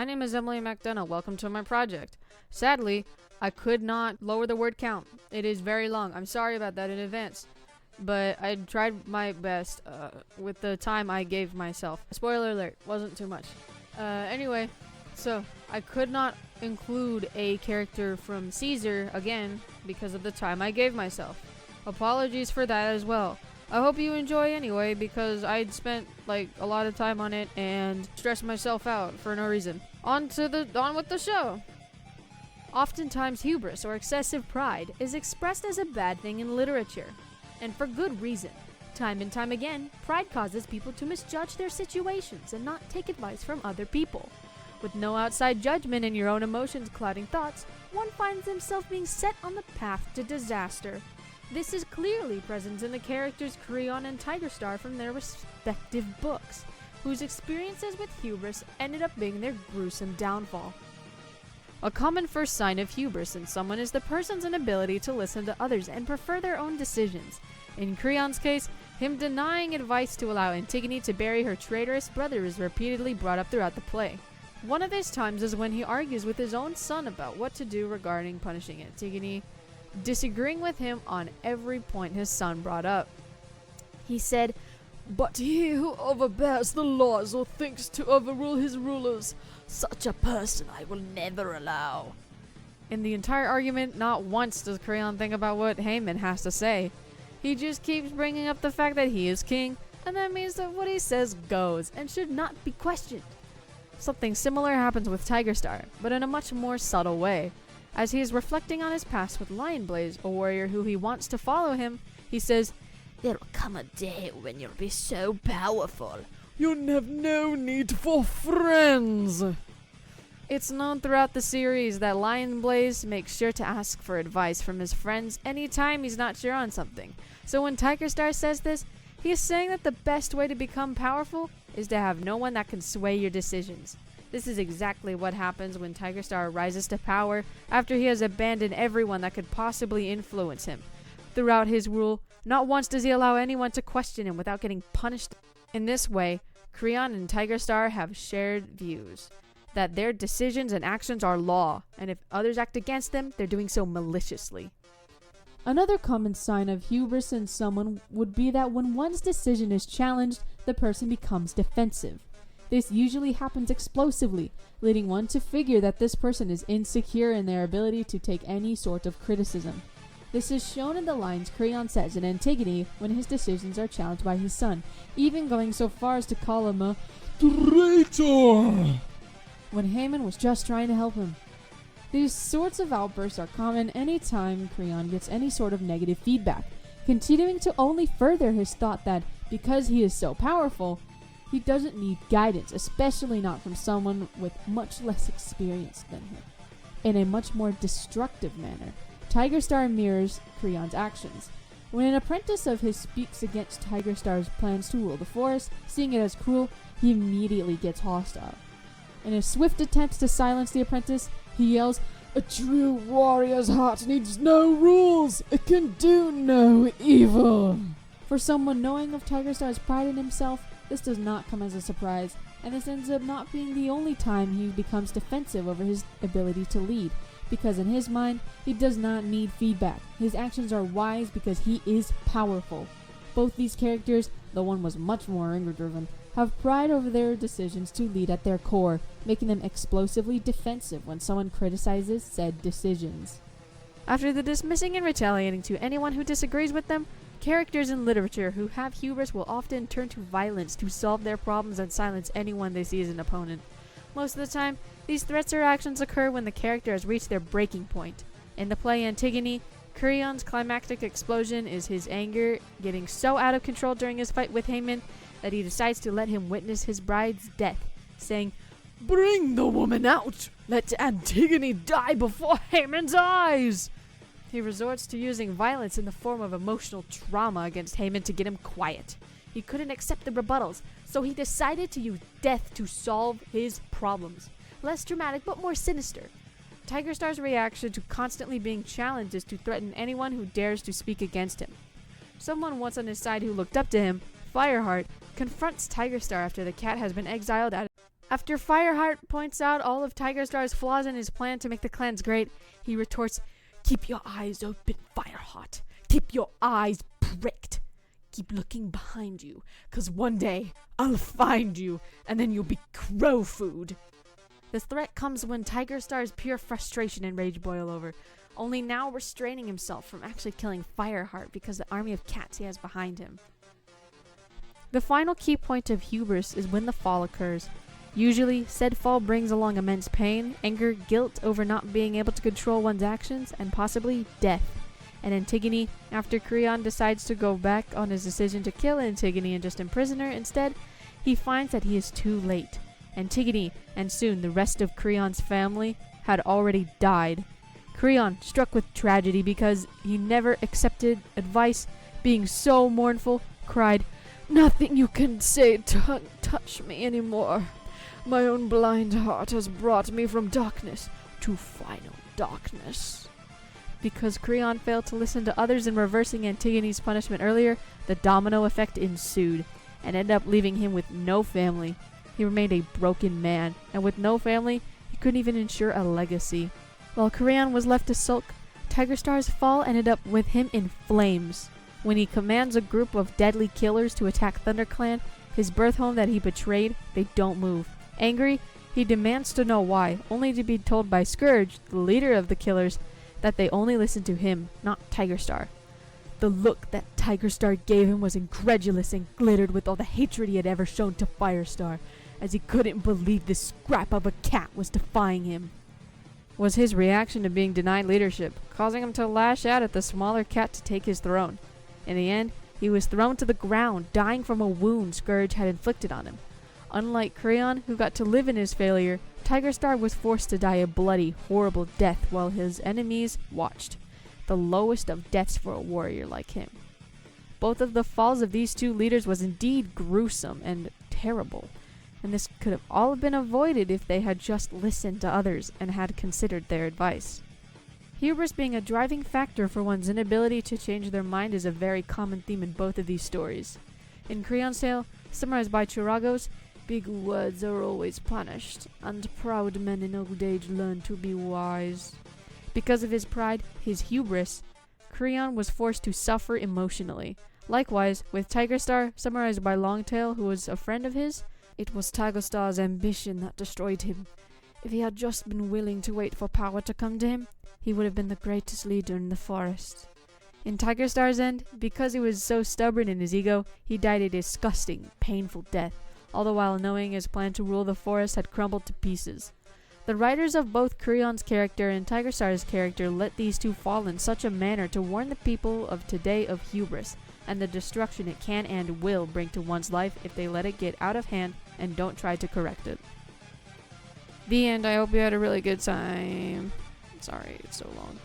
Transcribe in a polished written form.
My name is Emily McDonough. Welcome to my project. Sadly, I could not lower the word count. It is very long. I'm sorry about that in advance. But I tried my best with the time I gave myself. Spoiler alert, wasn't too much. Anyway, so I could not include a character from Caesar again because of the time I gave myself. Apologies for that as well. I hope you enjoy anyway because I'd spent like a lot of time on it and stressed myself out for no reason. On with the show. Oftentimes hubris or excessive pride is expressed as a bad thing in literature, and for good reason. Time and time again, pride causes people to misjudge their situations and not take advice from other people. With no outside judgment and your own emotions clouding thoughts, one finds himself being set on the path to disaster. This is clearly present in the characters Creon and Tigerstar from their respective books, whose experiences with hubris ended up being their gruesome downfall. A common first sign of hubris in someone is the person's inability to listen to others and prefer their own decisions. In Creon's case, him denying advice to allow Antigone to bury her traitorous brother is repeatedly brought up throughout the play. One of his times is when he argues with his own son about what to do regarding punishing Antigone, disagreeing with him on every point his son brought up. He said, "But he who overbears the laws or thinks to overrule his rulers, such a person I will never allow." In the entire argument, not once does Creon think about what Haman has to say. He just keeps bringing up the fact that he is king, and that means that what he says goes and should not be questioned. Something similar happens with Tigerstar, but in a much more subtle way. As he is reflecting on his past with Lionblaze, a warrior who he wants to follow him, he says, "There will come a day when you'll be so powerful, you'll have no need for friends." It's known throughout the series that Lionblaze makes sure to ask for advice from his friends anytime he's not sure on something. So when Tigerstar says this, he is saying that the best way to become powerful is to have no one that can sway your decisions. This is exactly what happens when Tigerstar rises to power after he has abandoned everyone that could possibly influence him. Throughout his rule, not once does he allow anyone to question him without getting punished. In this way, Creon and Tigerstar have shared views that their decisions and actions are law, and if others act against them, they're doing so maliciously. Another common sign of hubris in someone would be that when one's decision is challenged, the person becomes defensive. This usually happens explosively, leading one to figure that this person is insecure in their ability to take any sort of criticism. This is shown in the lines Creon says in Antigone when his decisions are challenged by his son, even going so far as to call him a traitor when Haman was just trying to help him. These sorts of outbursts are common anytime Creon gets any sort of negative feedback, continuing to only further his thought that because he is so powerful, he doesn't need guidance, especially not from someone with much less experience than him. In a much more destructive manner, Tigerstar mirrors Creon's actions. When an apprentice of his speaks against Tigerstar's plans to rule the forest, seeing it as cruel, he immediately gets hostile. In his swift attempts to silence the apprentice, he yells, "A true warrior's heart needs no rules! It can do no evil!" For someone knowing of Tigerstar's pride in himself, this does not come as a surprise, and this ends up not being the only time he becomes defensive over his ability to lead, because in his mind, he does not need feedback. His actions are wise because he is powerful. Both these characters, though one was much more anger-driven, have pride over their decisions to lead at their core, making them explosively defensive when someone criticizes said decisions. After the dismissing and retaliating to anyone who disagrees with them, characters in literature who have hubris will often turn to violence to solve their problems and silence anyone they see as an opponent. Most of the time, these threats or actions occur when the character has reached their breaking point. In the play Antigone, Creon's climactic explosion is his anger getting so out of control during his fight with Haman that he decides to let him witness his bride's death, saying, "Bring the woman out! Let Antigone die before Haman's eyes!" He resorts to using violence in the form of emotional trauma against Haman to get him quiet. He couldn't accept the rebuttals, so he decided to use death to solve his problems. Less dramatic, but more sinister. Tigerstar's reaction to constantly being challenged is to threaten anyone who dares to speak against him. Someone once on his side who looked up to him, Fireheart, confronts Tigerstar after the cat has been exiled After Fireheart points out all of Tiger Star's flaws in his plan to make the clans great, he retorts, "Keep your eyes open, Fireheart. Keep your eyes pricked. Keep looking behind you, 'cause one day I'll find you, and then you'll be crow food." This threat comes when Tiger Star's pure frustration and rage boil over, only now restraining himself from actually killing Fireheart because the army of cats he has behind him. The final key point of hubris is when the fall occurs. Usually, said fall brings along immense pain, anger, guilt over not being able to control one's actions, and possibly death. And Antigone, after Creon decides to go back on his decision to kill Antigone and just imprison her instead, he finds that he is too late. Antigone, and soon the rest of Creon's family, had already died. Creon, struck with tragedy because he never accepted advice, being so mournful, cried, "Nothing you can say touch me anymore. My own blind heart has brought me from darkness to final darkness." Because Creon failed to listen to others in reversing Antigone's punishment earlier, the domino effect ensued, and ended up leaving him with no family. He remained a broken man, and with no family, he couldn't even ensure a legacy. While Creon was left to sulk, Tiger Star's fall ended up with him in flames. When he commands a group of deadly killers to attack ThunderClan, his birth home that he betrayed, they don't move. Angry, he demands to know why, only to be told by Scourge, the leader of the killers, that they only listened to him, not Tiger Star. The look that Tiger Star gave him was incredulous and glittered with all the hatred he had ever shown to Firestar, as he couldn't believe this scrap of a cat was defying him. Was his reaction to being denied leadership, causing him to lash out at the smaller cat to take his throne. In the end, he was thrown to the ground, dying from a wound Scourge had inflicted on him. Unlike Creon, who got to live in his failure, Tiger Star was forced to die a bloody, horrible death while his enemies watched. The lowest of deaths for a warrior like him. Both of the falls of these two leaders was indeed gruesome and terrible, and this could have all been avoided if they had just listened to others and had considered their advice. Hubris being a driving factor for one's inability to change their mind is a very common theme in both of these stories. In Creon's tale, summarized by Chiragos, big words are always punished, and proud men in old age learn to be wise. Because of his pride, his hubris, Creon was forced to suffer emotionally. Likewise, with Tiger Star, summarized by Longtail, who was a friend of his, it was Tiger Star's ambition that destroyed him. If he had just been willing to wait for power to come to him, he would have been the greatest leader in the forest. In Tiger Star's end, because he was so stubborn in his ego, he died a disgusting, painful death, all the while knowing his plan to rule the forest had crumbled to pieces. The writers of both Creon's character and Tiger Star's character let these two fall in such a manner to warn the people of today of hubris, and the destruction it can and will bring to one's life if they let it get out of hand and don't try to correct it. The end. I hope you had a really good time. Sorry, it's so long.